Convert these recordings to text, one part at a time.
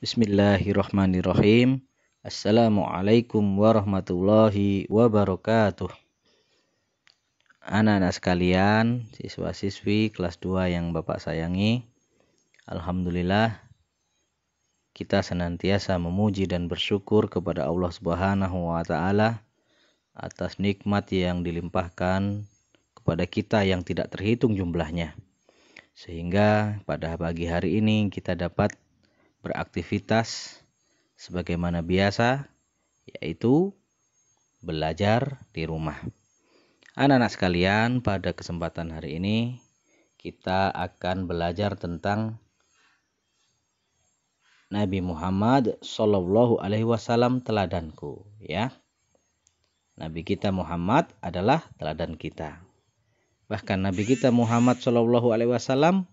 Bismillahirrahmanirrahim. Assalamualaikum warahmatullahi wabarakatuh. Anak-anak sekalian, siswa-siswi kelas 2 yang Bapak sayangi, alhamdulillah kita senantiasa memuji dan bersyukur kepada Allah Subhanahu wa taala atas nikmat yang dilimpahkan kepada kita yang tidak terhitung jumlahnya. Sehingga pada pagi hari ini kita dapat beraktivitas sebagaimana biasa, yaitu belajar di rumah. Anak-anak sekalian, pada kesempatan hari ini kita akan belajar tentang Nabi Muhammad Shallallahu Alaihi Wasallam, teladanku, ya. Nabi kita Muhammad adalah teladan kita. Bahkan Nabi kita Muhammad Shallallahu Alaihi Wasallam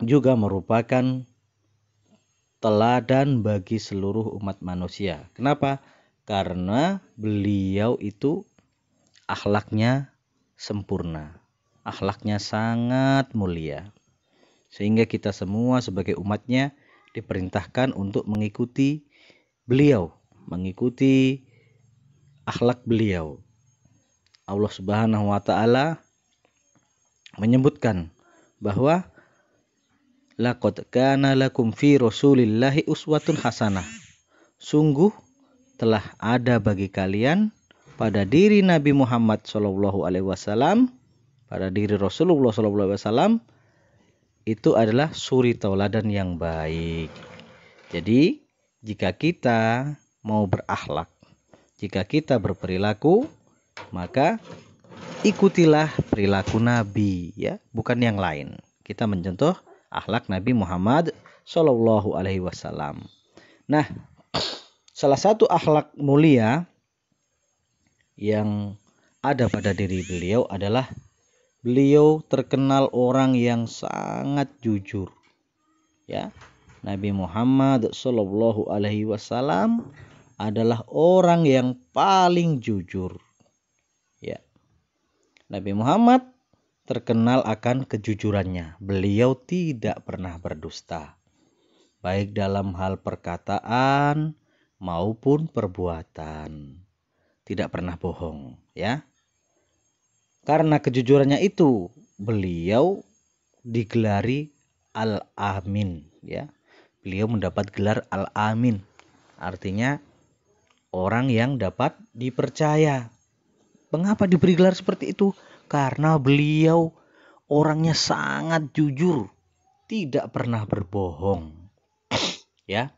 juga merupakan teladan bagi seluruh umat manusia. Kenapa? Karena beliau itu akhlaknya sempurna, akhlaknya sangat mulia, sehingga kita semua sebagai umatnya diperintahkan untuk mengikuti beliau, mengikuti akhlak beliau. Allah Subhanahu wa taala menyebutkan bahwa laqad kana lakum fi rasulillahi uswatun hasanah. Sungguh telah ada bagi kalian pada diri Nabi Muhammad Shallallahu Alaihi Wasallam, pada diri Rasulullah Shallallahu Alaihi Wasallam, itu adalah suri tauladan yang baik. Jadi jika kita mau berakhlak, jika kita berperilaku, maka ikutilah perilaku Nabi, ya, bukan yang lain. Kita mencontoh akhlak Nabi Muhammad Shallallahu Alaihi Wasallam. Nah, salah satu akhlak mulia yang ada pada diri beliau adalah beliau terkenal orang yang sangat jujur. Ya, Nabi Muhammad Shallallahu Alaihi Wasallam adalah orang yang paling jujur. Ya, Nabi Muhammad terkenal akan kejujurannya. Beliau tidak pernah berdusta, baik dalam hal perkataan maupun perbuatan. Tidak pernah bohong, ya. Karena kejujurannya itu, beliau digelari Al-Amin, ya. Beliau mendapat gelar Al-Amin. Artinya orang yang dapat dipercaya. Mengapa diberi gelar seperti itu? Karena beliau orangnya sangat jujur, tidak pernah berbohong, ya.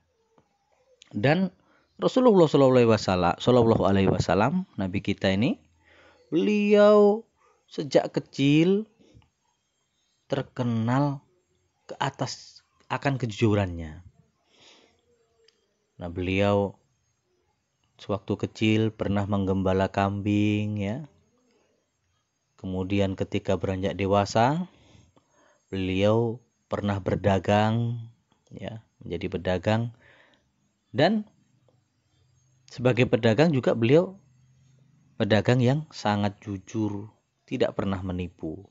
Dan Rasulullah Shallallahu Alaihi Wasallam, Nabi kita ini, beliau sejak kecil terkenal ke atas akan kejujurannya. Nah, beliau sewaktu kecil pernah menggembala kambing, ya. Kemudian ketika beranjak dewasa, beliau pernah berdagang, ya, menjadi pedagang. Dan sebagai pedagang juga beliau pedagang yang sangat jujur, tidak pernah menipu.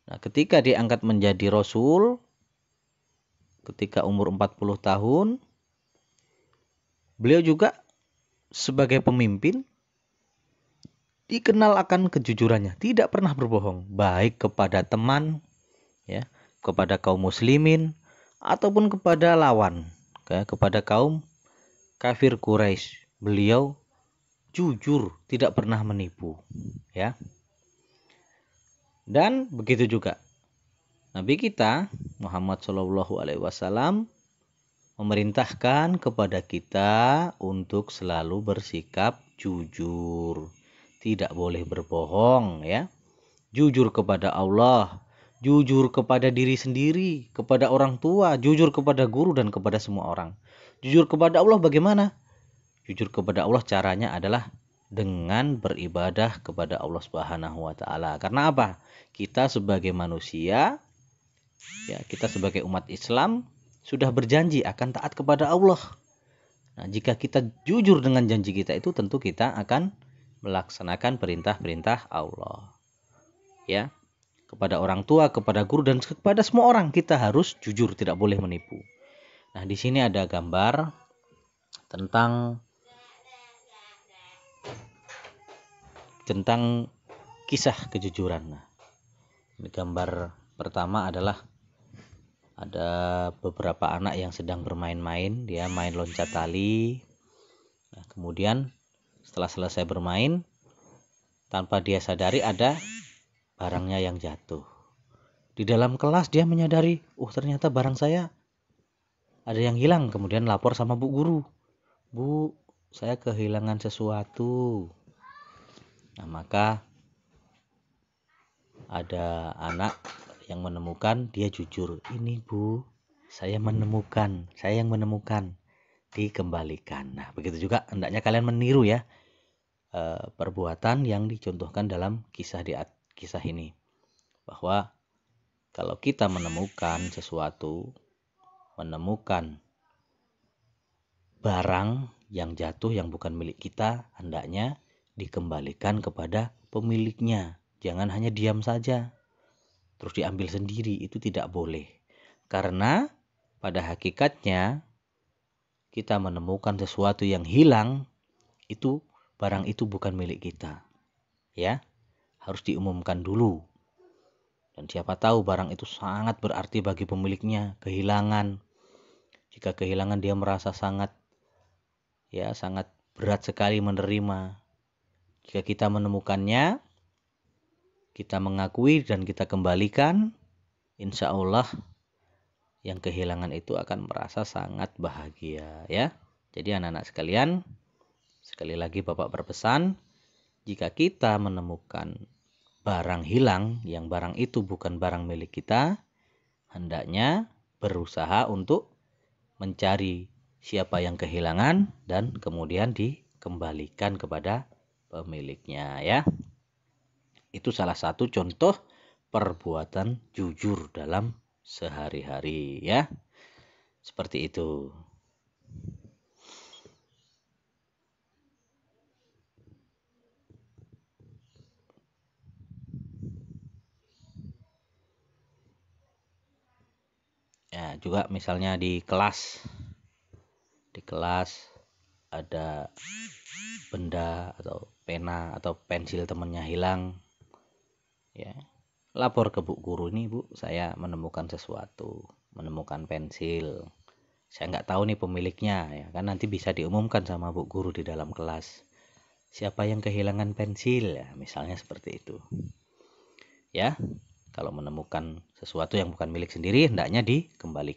Nah, ketika diangkat menjadi Rasul, ketika umur 40 tahun, beliau juga sebagai pemimpin dikenal akan kejujurannya, tidak pernah berbohong, baik kepada teman, ya, kepada kaum muslimin, ataupun kepada lawan, ya, kepada kaum kafir Quraisy. Beliau jujur, tidak pernah menipu, ya. Dan begitu juga Nabi kita Muhammad Shallallahu Alaihi Wasallam memerintahkan kepada kita untuk selalu bersikap jujur, tidak boleh berbohong, ya. Jujur kepada Allah, jujur kepada diri sendiri, kepada orang tua, jujur kepada guru dan kepada semua orang. Jujur kepada Allah bagaimana? Jujur kepada Allah caranya adalah dengan beribadah kepada Allah Subhanahu wa taala. Karena apa? Kita sebagai manusia, ya, kita sebagai umat Islam sudah berjanji akan taat kepada Allah. Nah, jika kita jujur dengan janji kita itu, tentu kita akan melaksanakan perintah-perintah Allah, ya. kepada orang tua, kepada guru, dan kepada semua orang kita harus jujur, tidak boleh menipu. Nah, di sini ada gambar tentang kisah kejujuran. Nah, ini gambar pertama adalah ada beberapa anak yang sedang bermain-main, dia main loncat tali. Nah, kemudian setelah selesai bermain, tanpa dia sadari ada barangnya yang jatuh. Di dalam kelas dia menyadari, ternyata barang saya ada yang hilang. Kemudian lapor sama bu guru, "Bu, saya kehilangan sesuatu." Nah, maka ada anak yang menemukan, dia jujur, "Ini Bu, saya yang menemukan, dikembalikan." Nah, begitu juga hendaknya kalian meniru ya perbuatan yang dicontohkan dalam kisah ini, bahwa kalau kita menemukan sesuatu, menemukan barang yang jatuh yang bukan milik kita, hendaknya dikembalikan kepada pemiliknya. Jangan hanya diam saja terus diambil sendiri, itu tidak boleh. Karena pada hakikatnya kita menemukan sesuatu yang hilang, itu barang itu bukan milik kita. Ya, harus diumumkan dulu. Dan siapa tahu barang itu sangat berarti bagi pemiliknya, kehilangan. Jika kehilangan dia merasa sangat berat sekali menerima. Jika kita menemukannya, kita mengakui dan kita kembalikan, insya Allah yang kehilangan itu akan merasa sangat bahagia ya. Jadi anak-anak sekalian, sekali lagi Bapak berpesan, jika kita menemukan barang hilang, yang barang itu bukan barang milik kita, hendaknya berusaha untuk mencari siapa yang kehilangan dan kemudian dikembalikan kepada pemiliknya ya. Itu salah satu contoh perbuatan jujur dalam sehari-hari ya. Seperti itu. Ya, juga misalnya di kelas ada benda atau pena atau pensil temannya hilang. Ya, lapor ke bu guru, "Ini Bu, saya menemukan sesuatu, menemukan pensil. Saya nggak tahu nih pemiliknya." Ya kan, nanti bisa diumumkan sama bu guru di dalam kelas. Siapa yang kehilangan pensil ya, misalnya seperti itu. Ya, kalau menemukan sesuatu yang bukan milik sendiri, hendaknya dikembalikan.